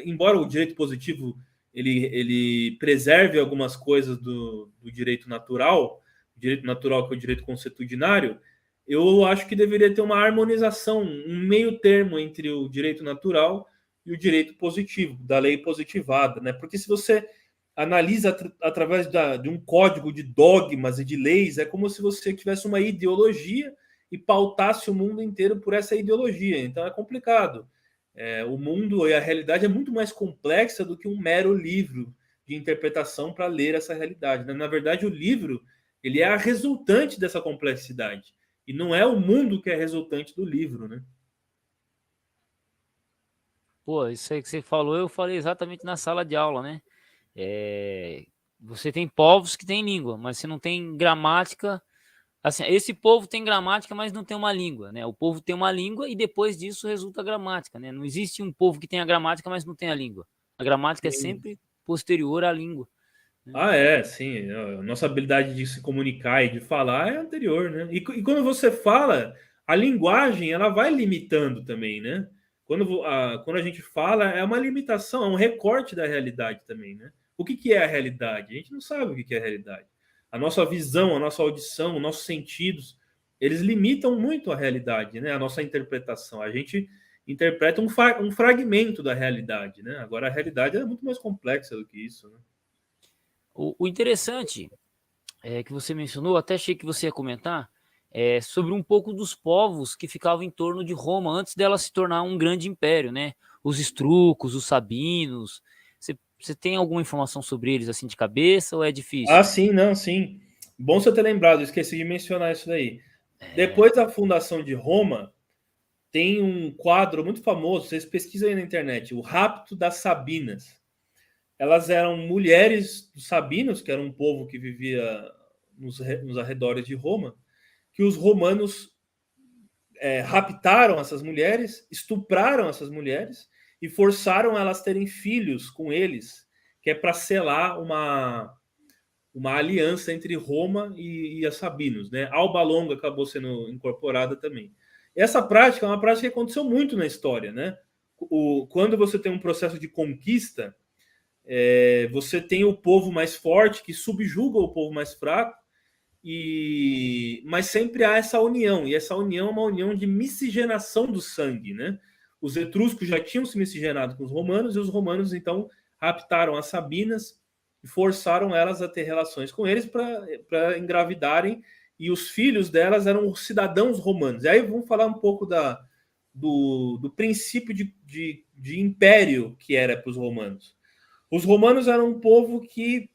Embora o direito positivo ele preserve algumas coisas do direito natural que é o direito consuetudinário, eu acho que deveria ter uma harmonização, um meio termo entre o direito natural e o direito positivo, da lei positivada, né? Porque se você analisa através de um código de dogmas e de leis, é como se você tivesse uma ideologia e pautasse o mundo inteiro por essa ideologia. Então é complicado. O mundo e a realidade é muito mais complexa do que um mero livro de interpretação para ler essa realidade, né? Na verdade, o livro ele é a resultante dessa complexidade. E não é o mundo que é resultante do livro, né? Pô, isso aí que você falou, eu falei exatamente na sala de aula, né? Você tem povos que têm língua, mas você não tem gramática. Assim, esse povo tem gramática, mas não tem uma língua, né? O povo tem uma língua e depois disso resulta a gramática, né? Não existe um povo que tem a gramática, mas não tem a língua. A gramática é sempre posterior à língua. Sim. A nossa habilidade de se comunicar e de falar é anterior, né? E quando você fala, a linguagem ela vai limitando também, né? Quando a gente fala, é uma limitação, é um recorte da realidade também, né? O que é a realidade? A gente não sabe o que é a realidade. A nossa visão, a nossa audição, os nossos sentidos, eles limitam muito a realidade, né? A nossa interpretação. A gente interpreta um fragmento da realidade, né? Agora, a realidade é muito mais complexa do que isso, né? O interessante é que você mencionou, até achei que você ia comentar, sobre um pouco dos povos que ficavam em torno de Roma antes dela se tornar um grande império, né? Os estrucos, os sabinos. Você tem alguma informação sobre eles assim de cabeça ou é difícil? Sim, não, sim. Bom você ter lembrado, esqueci de mencionar isso daí. Depois da fundação de Roma, tem um quadro muito famoso, vocês pesquisam aí na internet, o Rapto das Sabinas. Elas eram mulheres dos sabinos, que era um povo que vivia nos arredores de Roma, que os romanos raptaram essas mulheres, estupraram essas mulheres e forçaram elas a terem filhos com eles, que é para selar uma aliança entre Roma e a Sabinos, né? Alba Longa acabou sendo incorporada também. Essa prática é uma prática que aconteceu muito na história, né? Quando você tem um processo de conquista, você tem o povo mais forte que subjuga o povo mais fraco, mas sempre há essa união, e essa união é uma união de miscigenação do sangue, né? Os etruscos já tinham se miscigenado com os romanos, e os romanos, então, raptaram as Sabinas e forçaram elas a ter relações com eles para engravidarem, e os filhos delas eram cidadãos romanos. E aí vamos falar um pouco do princípio de império que era para os romanos. Os romanos eram um povo que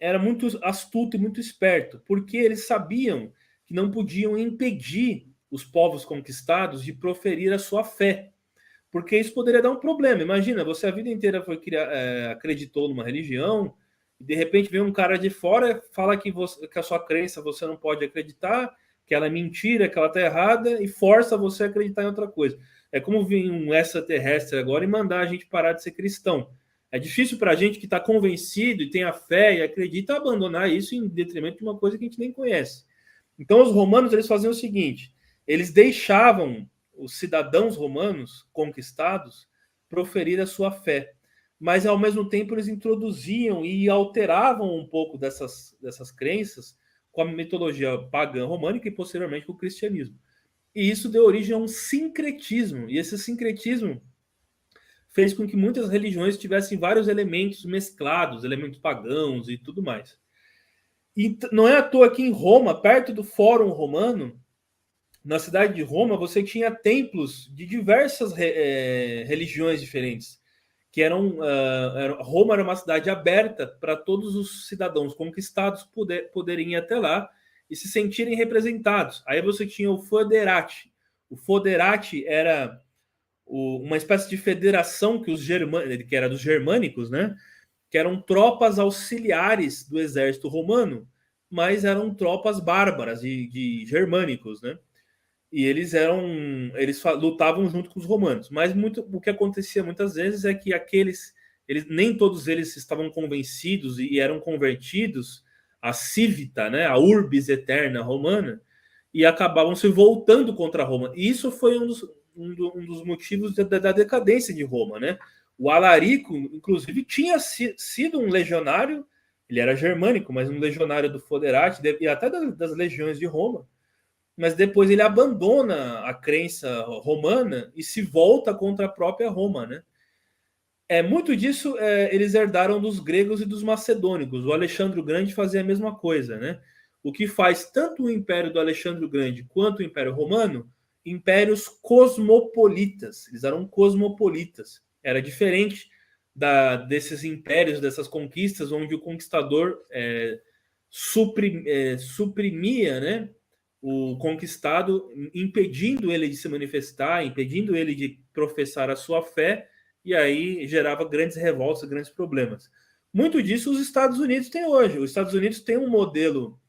era muito astuto e muito esperto, porque eles sabiam que não podiam impedir os povos conquistados de proferir a sua fé, porque isso poderia dar um problema. Imagina, você a vida inteira acreditou numa religião, e de repente vem um cara de fora e fala que a sua crença você não pode acreditar, que ela é mentira, que ela está errada, e força você a acreditar em outra coisa. É como vir um extraterrestre agora e mandar a gente parar de ser cristão. É difícil para a gente que está convencido e tem a fé e acredita abandonar isso em detrimento de uma coisa que a gente nem conhece. Então, os romanos eles faziam o seguinte: eles deixavam os cidadãos romanos conquistados proferir a sua fé, mas ao mesmo tempo eles introduziam e alteravam um pouco dessas crenças com a mitologia pagã românica e posteriormente com o cristianismo. E isso deu origem a um sincretismo, e esse sincretismo fez com que muitas religiões tivessem vários elementos mesclados, elementos pagãos e tudo mais. E não é à toa que em Roma, perto do Fórum Romano, na cidade de Roma, você tinha templos de diversas religiões diferentes, que Roma era uma cidade aberta para todos os cidadãos conquistados poderem ir até lá e se sentirem representados. Aí você tinha o Foederati. O Foederati era uma espécie de federação que era dos germânicos, né? Que eram tropas auxiliares do exército romano, mas eram tropas bárbaras de germânicos, né? E eles lutavam junto com os romanos. Mas o que acontecia muitas vezes é que nem todos eles estavam convencidos e eram convertidos à civita, né, a urbis eterna romana, e acabavam se voltando contra Roma. E isso foi um dos motivos da decadência de Roma, né? O Alarico, inclusive, tinha sido um legionário, ele era germânico, mas um legionário do Foderati e até das legiões de Roma. Mas depois ele abandona a crença romana e se volta contra a própria Roma, né? Muito disso eles herdaram dos gregos e dos macedônicos. O Alexandre o Grande fazia a mesma coisa, né? O que faz tanto o Império do Alexandre o Grande quanto o Império Romano, impérios cosmopolitas. Eles eram cosmopolitas. Era diferente desses impérios, dessas conquistas, onde o conquistador suprimia, né, o conquistado, impedindo ele de se manifestar, impedindo ele de professar a sua fé, e aí gerava grandes revoltas, grandes problemas. Muito disso os Estados Unidos têm hoje. Os Estados Unidos têm um modelo,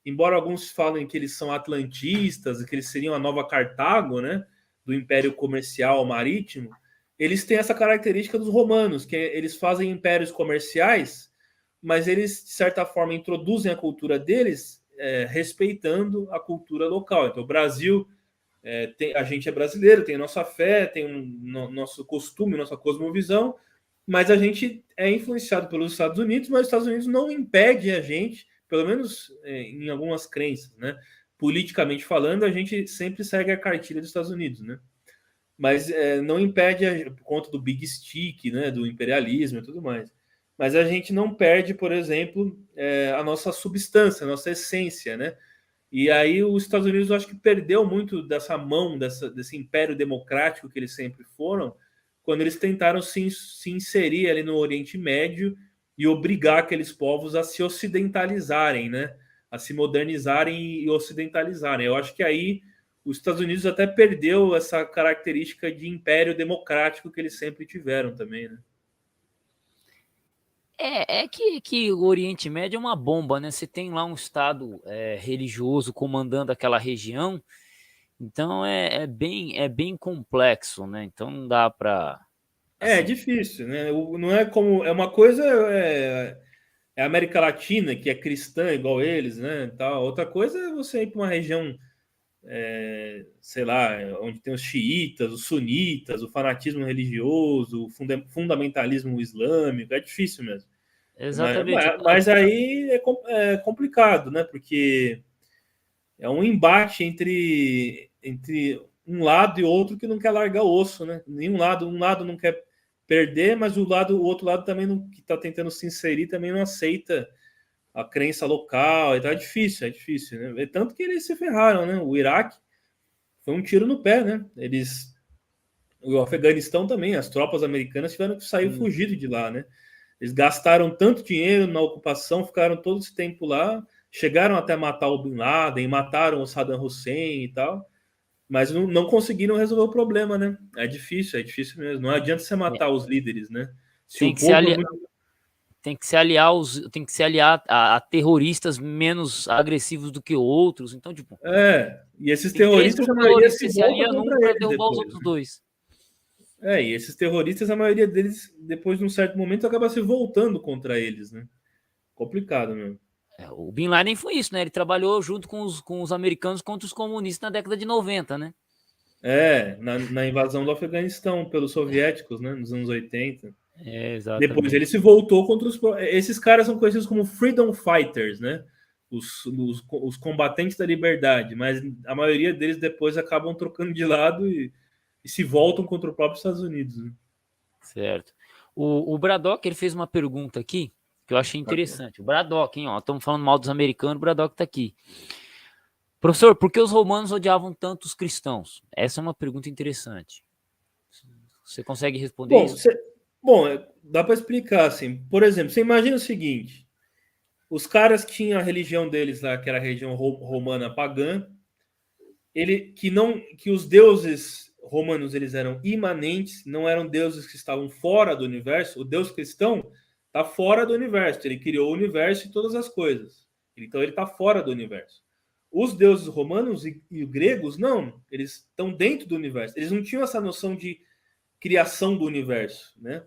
embora alguns falem que eles são atlantistas, que eles seriam a nova Cartago, né, do Império Comercial Marítimo, eles têm essa característica dos romanos, que eles fazem impérios comerciais, mas eles, de certa forma, introduzem a cultura deles respeitando a cultura local. Então, o Brasil, a gente é brasileiro, tem nossa fé, tem nosso costume, nossa cosmovisão, mas a gente é influenciado pelos Estados Unidos, mas os Estados Unidos não impede a gente, pelo menos em algumas crenças, né? Politicamente falando, a gente sempre segue a cartilha dos Estados Unidos, né? Mas não impede, por conta do Big Stick, né, do imperialismo e tudo mais. Mas a gente não perde, por exemplo, a nossa substância, a nossa essência, né? E aí os Estados Unidos, eu acho que perdeu muito dessa mão, desse império democrático que eles sempre foram, quando eles tentaram se inserir ali no Oriente Médio e obrigar aqueles povos a se ocidentalizarem, né? A se modernizarem e ocidentalizarem. Eu acho que aí os Estados Unidos até perdeu essa característica de império democrático que eles sempre tiveram também, né? Que o Oriente Médio é uma bomba, né? Você tem lá um estado religioso comandando aquela região, então é bem complexo, né? Então não dá para. É Assim, difícil, né? Não é como. É uma coisa. A América Latina, que é cristã igual eles, né? Tal. Outra coisa é você ir para uma região, sei lá, onde tem os xiitas, os sunitas, o fanatismo religioso, o fundamentalismo islâmico. É difícil mesmo. exatamente. Mas aí é complicado, né? Porque é um embate entre um lado e outro que não quer largar o osso, né? Um lado não quer perder, mas o outro lado também não, que está tentando se inserir também não aceita a crença local. Então é difícil, né? É tanto que eles se ferraram, né? O Iraque foi um tiro no pé, né? O Afeganistão também, as tropas americanas tiveram que sair fugido de lá, né? Eles gastaram tanto dinheiro na ocupação, ficaram todo esse tempo lá, chegaram até matar o Bin Laden, mataram o Saddam Hussein e tal, mas não conseguiram resolver o problema, né? É difícil mesmo. Não adianta você matar os líderes, né? Se Tem o que se povo aliar, tem que se aliar a terroristas menos agressivos do que outros. Então, tipo, e esses tem três terroristas, a grupos maioria terroristas, se você se volta alia contra num para eles derrubar os depois. outros dois. E esses terroristas, a maioria deles, depois de um certo momento, acaba se voltando contra eles, né? Complicado mesmo. O Bin Laden foi isso, né? Ele trabalhou junto com os americanos contra os comunistas na década de 90, né? Na invasão do Afeganistão pelos soviéticos, né? Nos anos 80. Depois ele Exatamente. se voltou contra os. Esses caras são conhecidos como Freedom Fighters, né? Os combatentes da liberdade, mas a maioria deles depois acabam trocando de lado e se voltam contra o próprio Estados Unidos. Né? Certo. O Braddock, ele fez uma pergunta aqui que eu achei interessante. O Braddock, hein? Ó, estamos falando mal dos americanos, o Braddock está aqui. Professor, por que os romanos odiavam tanto os cristãos? Essa é uma pergunta interessante. Você consegue responder Bom, isso? dá para explicar assim. Por exemplo, você imagina o seguinte: os caras que tinham a religião deles lá, que era a religião romana pagã, que os deuses romanos eles eram imanentes, não eram deuses que estavam fora do universo. O Deus cristão está fora do universo. Ele criou o universo e todas as coisas. Então ele está fora do universo. Os deuses romanos e gregos não, eles estão dentro do universo. Eles não tinham essa noção de criação do universo, né?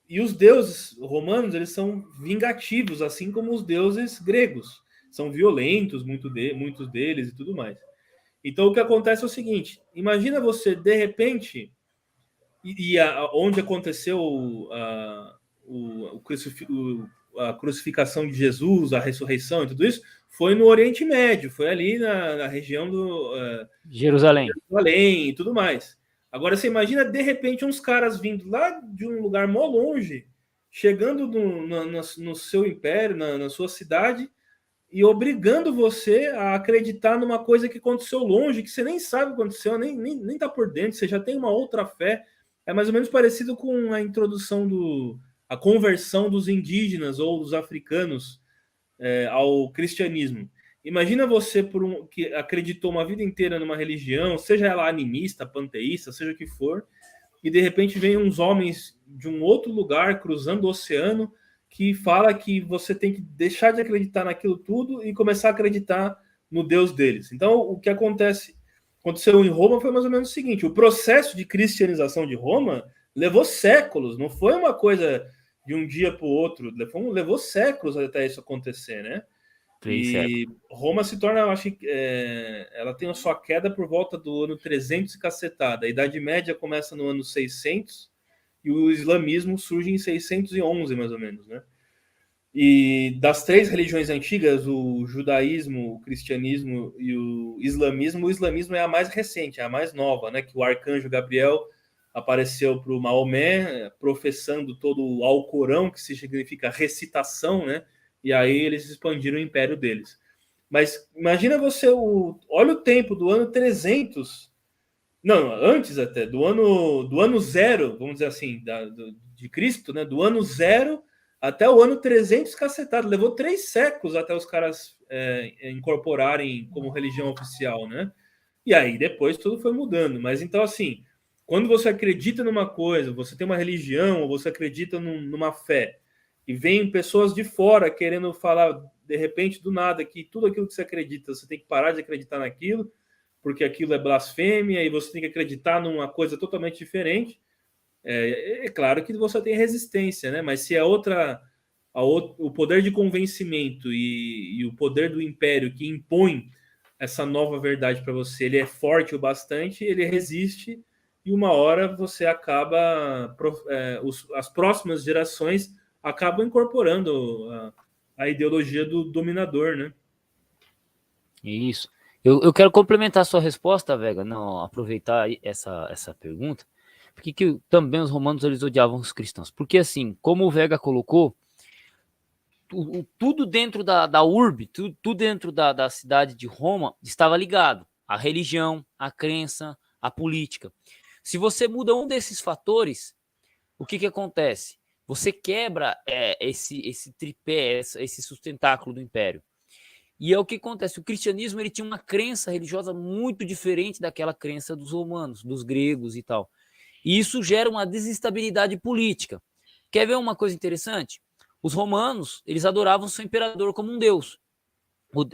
E os deuses romanos, eles são vingativos, assim como os deuses gregos. São violentos, muitos deles e tudo mais. Então, o que acontece é o seguinte: imagina você, de repente, onde aconteceu a crucificação de Jesus, a ressurreição e tudo isso, foi no Oriente Médio, foi ali na região do Jerusalém. Jerusalém e tudo mais. Agora, você imagina, de repente, uns caras vindo lá de um lugar mó longe, chegando no seu império, na sua cidade, e obrigando você a acreditar numa coisa que aconteceu longe, que você nem sabe o que aconteceu, nem tá por dentro, você já tem uma outra fé. É mais ou menos parecido com a introdução a conversão dos indígenas ou dos africanos ao cristianismo. Imagina você que acreditou uma vida inteira numa religião, seja ela animista, panteísta, seja o que for, e de repente vem uns homens de um outro lugar cruzando o oceano que fala que você tem que deixar de acreditar naquilo tudo e começar a acreditar no Deus deles. Então, o que aconteceu em Roma foi mais ou menos o seguinte: o processo de cristianização de Roma levou séculos, não foi uma coisa de um dia para o outro, levou séculos até isso acontecer, né? E Roma se torna, eu acho que ela tem a sua queda por volta do ano 300 e cacetada. A Idade Média começa no ano 600 e o islamismo surge em 611, mais ou menos, né? E das três religiões antigas, o judaísmo, o cristianismo e o islamismo é a mais recente, é a mais nova, né? Que o arcanjo Gabriel apareceu para o Maomé, professando todo o Alcorão, que significa recitação, né? E aí eles expandiram o império deles. Mas imagina você, olha o tempo do ano 300, não, antes até, do ano zero, vamos dizer assim, de Cristo, né? Do ano zero até o ano 300 cacetado. Levou 3 séculos até os caras incorporarem como religião oficial, né? E aí depois tudo foi mudando. Mas então, assim, quando você acredita numa coisa, você tem uma religião, ou você acredita numa fé, e vem pessoas de fora querendo falar, de repente, do nada, que tudo aquilo que você acredita, você tem que parar de acreditar naquilo, porque aquilo é blasfêmia, e você tem que acreditar numa coisa totalmente diferente. É claro que você tem resistência, né? Mas se o poder de convencimento e o poder do império que impõe essa nova verdade para você, ele é forte o bastante, ele resiste, e uma hora você acaba, as próximas gerações acabam incorporando a ideologia do dominador, né? Isso. Eu quero complementar a sua resposta, Vega, não aproveitar essa pergunta. Por que também os romanos eles odiavam os cristãos? Porque assim, como o Vega colocou, tudo dentro da urbe, tudo dentro da cidade de Roma estava ligado. A religião, a crença, a política. Se você muda um desses fatores, o que acontece? Você quebra esse tripé, esse sustentáculo do império. E é o que acontece. O cristianismo ele tinha uma crença religiosa muito diferente daquela crença dos romanos, dos gregos e tal. E isso gera uma desestabilidade política. Quer ver uma coisa interessante? Os romanos, eles adoravam seu imperador como um deus.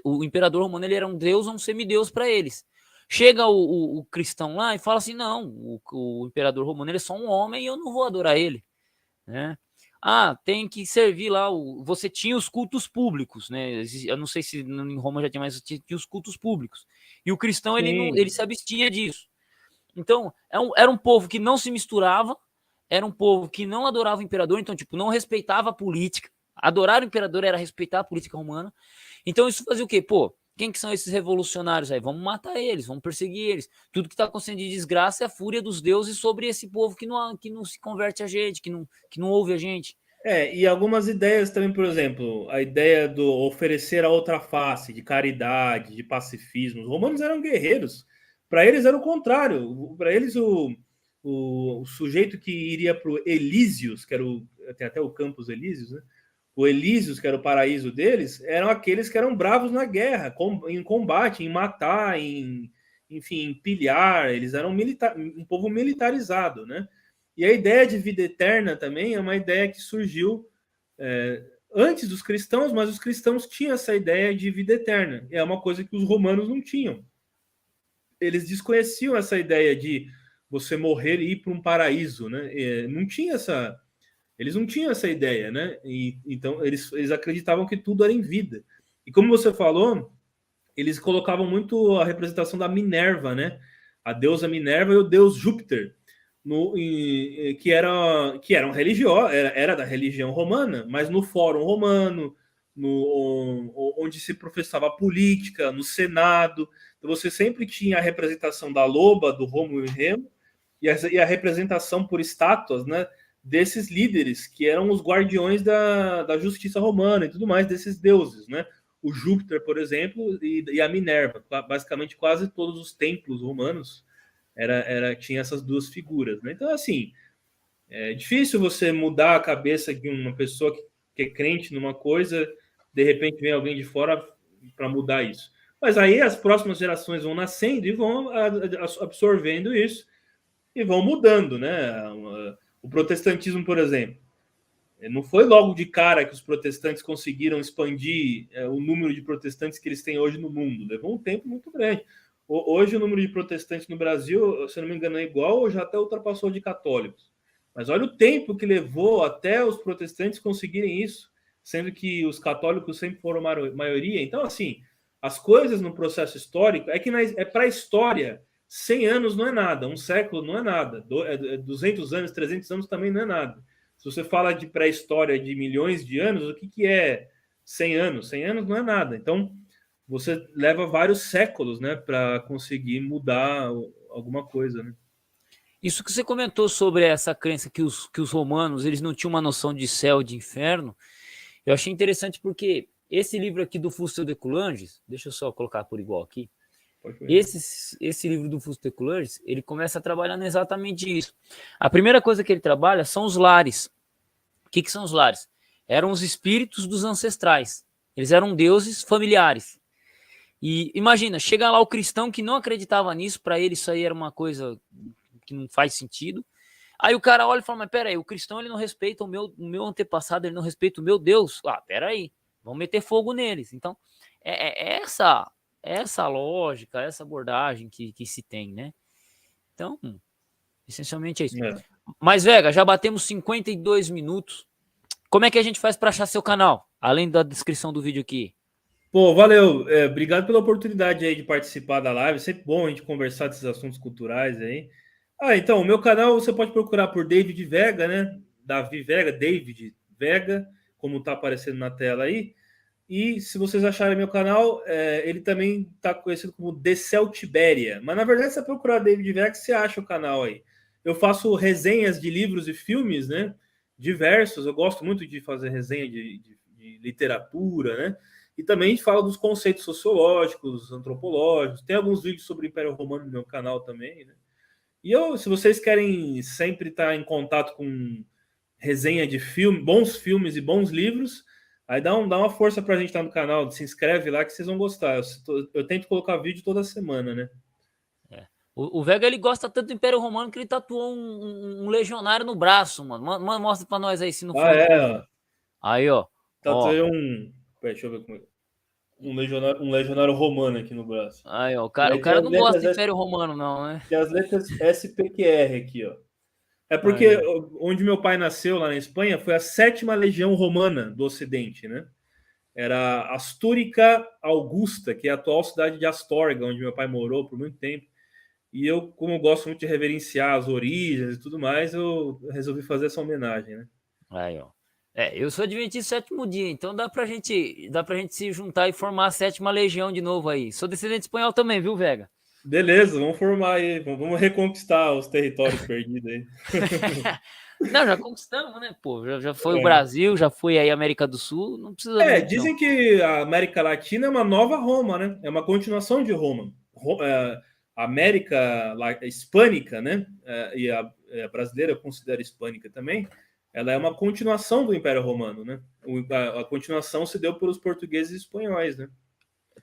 O imperador romano ele era um deus ou um semideus para eles. Chega o cristão lá e fala assim, não, o imperador romano ele é só um homem e eu não vou adorar ele. Né? Ah, tem que servir lá. Você tinha os cultos públicos, né? Eu não sei se em Roma já tinha, mas tinha os cultos públicos. E o cristão ele se abstinha disso. Então, era um povo que não se misturava, era um povo que não adorava o imperador, então, tipo, não respeitava a política. Adorar o imperador era respeitar a política romana. Então, isso fazia o quê? Pô, quem que são esses revolucionários aí? Vamos matar eles, vamos perseguir eles. Tudo que está acontecendo de desgraça é a fúria dos deuses sobre esse povo que não se converte a gente, que não ouve a gente. E algumas ideias também, por exemplo, a ideia do oferecer a outra face, de caridade, de pacifismo. Os romanos eram guerreiros. Para eles era o contrário. Para eles, o sujeito que iria para o Elísios, tem até o Campos Elíseos, né? O Elísios, que era o paraíso deles, eram aqueles que eram bravos na guerra, em combate, em matar, enfim, em pilhar. Eles eram um povo militarizado, né? E a ideia de vida eterna também é uma ideia que surgiu antes dos cristãos, mas os cristãos tinham essa ideia de vida eterna. É uma coisa que os romanos não tinham. Eles desconheciam essa ideia de você morrer e ir para um paraíso, né? Não tinha Eles não tinham essa ideia, né? Então eles acreditavam que tudo era em vida. E como você falou, eles colocavam muito a representação da Minerva, né? A deusa Minerva e o deus Júpiter, que eram religiosos, era da religião romana, mas no Fórum Romano, onde se professava política, no Senado. Então você sempre tinha a representação da loba, do Rômulo e Remo, e a representação por estátuas, né, desses líderes, que eram os guardiões da justiça romana e tudo mais, desses deuses, né? O Júpiter, por exemplo, e a Minerva. Basicamente, quase todos os templos romanos tinha essas duas figuras, né? Então, assim, é difícil você mudar a cabeça de uma pessoa que é crente numa coisa, de repente vem alguém de fora para mudar isso. Mas aí as próximas gerações vão nascendo e vão absorvendo isso e vão mudando, né? O protestantismo, por exemplo, não foi logo de cara que os protestantes conseguiram expandir o número de protestantes que eles têm hoje no mundo. Levou um tempo muito grande. Hoje o número de protestantes no Brasil, se não me engano, é igual ou já até ultrapassou de católicos. Mas olha o tempo que levou até os protestantes conseguirem isso, sendo que os católicos sempre foram maioria. Então, assim, as coisas no processo histórico, é para a história, 100 anos não é nada, um século não é nada, 200 anos, 300 anos também não é nada. Se você fala de pré-história de milhões de anos, o que é 100 anos? 100 anos não é nada. Então, você leva vários séculos, né, para conseguir mudar alguma coisa, né? Isso que você comentou sobre essa crença que os romanos eles não tinham uma noção de céu e de inferno, eu achei interessante porque esse livro aqui do Fusto de Coulanges, deixa eu só colocar por igual aqui, esse livro do Fusto de Coulanges, ele começa a trabalhar exatamente isso. A primeira coisa que ele trabalha são os lares. O que são os lares? Eram os espíritos dos ancestrais. Eles eram deuses familiares. E imagina, chega lá o cristão que não acreditava nisso, para ele isso aí era uma coisa que não faz sentido. Aí o cara olha e fala, mas peraí, o cristão ele não respeita o meu antepassado, ele não respeita o meu Deus. Ah, peraí, vamos meter fogo neles. Então, essa lógica, essa abordagem que se tem, né? Então, essencialmente é isso. É. Mas, Vega, já batemos 52 minutos. Como é que a gente faz para achar seu canal? Além da descrição do vídeo aqui. Pô, valeu. Obrigado pela oportunidade aí de participar da live. Sempre bom a gente conversar desses assuntos culturais aí. Então, o meu canal você pode procurar por David Vega, né? Davi Vega, David Vega, como tá aparecendo na tela aí. E se vocês acharem meu canal, ele também está conhecido como The Celtiberia. Mas na verdade, se você procurar David Vega, você acha o canal aí. Eu faço resenhas de livros e filmes, né? Diversos. Eu gosto muito de fazer resenha de literatura, né? E também falo dos conceitos sociológicos, antropológicos. Tem alguns vídeos sobre o Império Romano no meu canal também, né? E se vocês querem sempre estar em contato com resenha de filme, bons filmes e bons livros, aí dá uma força pra gente estar no canal, se inscreve lá que vocês vão gostar. Eu tento colocar vídeo toda semana, né? O Vega, ele gosta tanto do Império Romano que ele tatuou um legionário no braço, mano. Mostra pra nós aí, se não for. Aí, ó. Tatuei deixa eu ver como é. Um legionário romano aqui no braço. Aí, ó. O cara não gosta do Império Romano, não, né? Tem as letras SPQR aqui, ó. É porque onde meu pai nasceu, lá na Espanha, foi a 7ª Legião Romana do Ocidente, né? Era Astúrica Augusta, que é a atual cidade de Astorga, onde meu pai morou por muito tempo. E eu, como gosto muito de reverenciar as origens e tudo mais, eu resolvi fazer essa homenagem, né? Aí, ó. Eu sou adventista 7º dia, então dá pra gente se juntar e formar a 7ª Legião de novo aí. Sou descendente espanhol também, viu, Vega? Beleza, vamos formar aí, vamos reconquistar os territórios perdidos aí. Não, já conquistamos, né, pô? Já foi o Brasil, já foi aí a América do Sul, não precisa... Dizem que a América Latina é uma nova Roma, né? É uma continuação de Roma. A América hispânica, né? E a brasileira eu considero hispânica também. Ela é uma continuação do Império Romano, né? A continuação se deu pelos portugueses e espanhóis, né?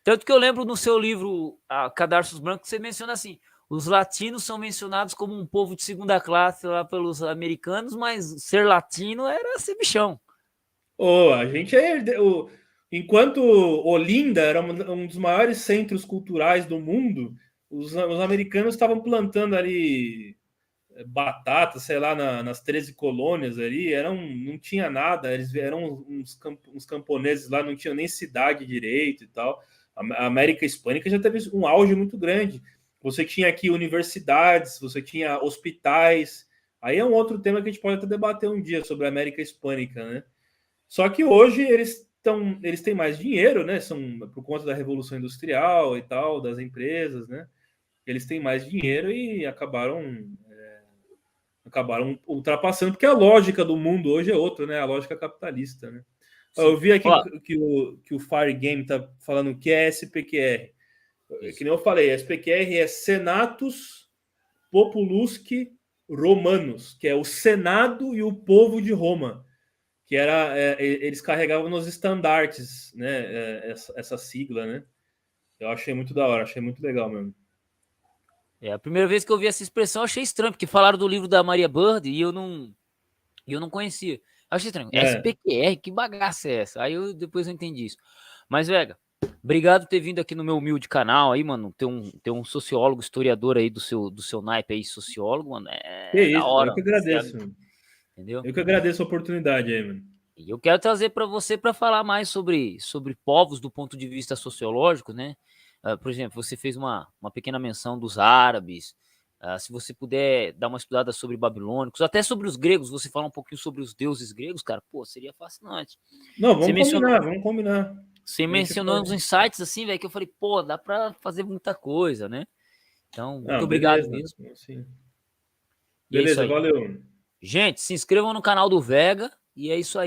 Tanto que eu lembro no seu livro Cadarços Brancos, você menciona assim, os latinos são mencionados como um povo de segunda classe lá pelos americanos, mas ser latino era ser bichão. A gente enquanto Olinda era um dos maiores centros culturais do mundo, os americanos estavam plantando ali batata, sei lá, nas 13 colônias ali, não tinha nada, eles eram uns camponeses lá, não tinham nem cidade direito e tal. A América Hispânica já teve um auge muito grande. Você tinha aqui universidades, você tinha hospitais. Aí é um outro tema que a gente pode até debater um dia sobre a América Hispânica, né? Só que hoje eles têm mais dinheiro, né? São por conta da Revolução Industrial e tal, das empresas, né? Eles têm mais dinheiro e acabaram ultrapassando, porque a lógica do mundo hoje é outra, né? A lógica capitalista, né? Sim. Eu vi aqui que o Fire Game tá falando que é SPQR. Isso. Que nem eu falei, SPQR é Senatus Populusque Romanus, que é o Senado e o povo de Roma, que eles carregavam nos estandartes, né? Essa sigla, né? Eu achei muito da hora, achei muito legal mesmo. A primeira vez que eu vi essa expressão, eu achei estranho, porque falaram do livro da Maria Bird e eu não conhecia. Eu achei estranho. SPQR, que bagaça é essa? Aí depois eu entendi isso. Mas, Vega, obrigado por ter vindo aqui no meu humilde canal aí, mano. Ter um sociólogo, historiador aí do seu naipe aí, sociólogo, mano. Que da hora. Eu que agradeço, mano. Entendeu? Eu que agradeço a oportunidade aí, mano. E eu quero trazer para você para falar mais sobre povos do ponto de vista sociológico, né? Por exemplo, você fez uma pequena menção dos árabes. Se você puder dar uma estudada sobre babilônicos, até sobre os gregos, você falar um pouquinho sobre os deuses gregos, cara, pô, seria fascinante. Não, vamos combinar. Você mencionou uns insights assim, velho, que eu falei, pô, dá para fazer muita coisa, né? Então, muito obrigado mesmo. Sim. Beleza, valeu. Gente, se inscrevam no canal do Vega e é isso aí.